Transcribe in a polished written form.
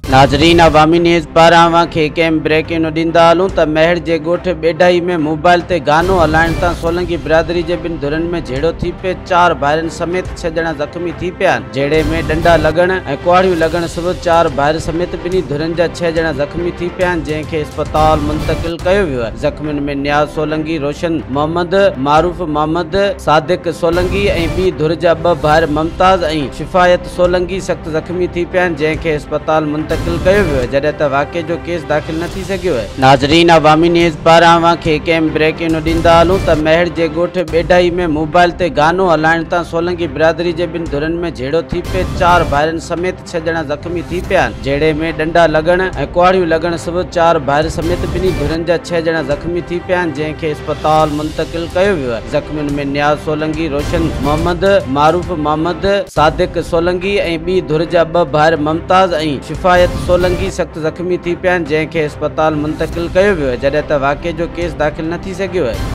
नाज़रीन, अवामी न्यूज़ पारां खे कंहिं ब्रेकिंग ॾींदा हलूं त महर जे ॻोठ बेडाई में मोबाइल ते गानो हलाइण तां सोलंकी बिरादरी जे ॿिनि धुरनि में झेड़ो थी पिए। 4 भाइरनि समेत 6 ॼणा ज़ख़्मी थी पिया आहिनि, जहिड़े में डंडा लॻण ऐं कुहाड़ियूं लॻण सबबि 4 भाइर समेत ॿिन्ही धुरनि जा 6 ॼणा ज़ख़्मी थी पिया आहिनि, जंहिंखे इस्पताल मुंतक़िल कयो वियो आहे। ज़ख़्मियुनि में नियाज़ सोलंकी, रोशन मोहम्मद, मारूफ मोहम्मद, सादिक सोलंकी ऐं ॿी धुर जा 2 भाइर मुमताज़ ऐं शिफ़ायत सोलंकी सख़्त ज़ख़्मी थी पिया आहिनि, जंहिंखे इस्पताल मुंतक़िल कयो वियो आहे, जॾहिं त वाक़े जो केस दाख़िल न थी सघियो आहे। नाज़रीन, अवामी न्यूज़ पारां खे कंहिं ब्रेकिंग ॾींदा हलूं त महर जे ॻोठ बेडाई में मोबाइल ते गानो हलाइण तां सोलंकी बिरादरी जे ॿिनि धुरनि में झेड़ो थी पिए। 4 भाइरनि समेत 6 ॼणा ज़ख़्मी थी पिया आहिनि, जहिड़े में डंडा लॻण ऐं कुहाड़ियूं लॻण सबबि 4 भाइर समेत ॿिन्ही धुरनि जा 6 ॼणा ज़ख़्मी थी पिया आहिनि, जंहिंखे इस्पताल मुंतक़िल कयो वियो आहे। ज़ख़्मियुनि में नियाज़ सोलंकी, रोशन मोहम्मद, मारूफ मोहम्मद, सादिक सोलंकी ऐं ॿी धुर जा 2 भाइर मुमताज़ ऐं शिफ़ायत सोलंकी सख़्त ज़ख़्मी थी पिया आहिनि, जंहिंखे इस्पताल मुंतक़िल कयो वियो आहे, जॾहिं त वाक़े जो केस दाख़िल न थी सघियो आहे।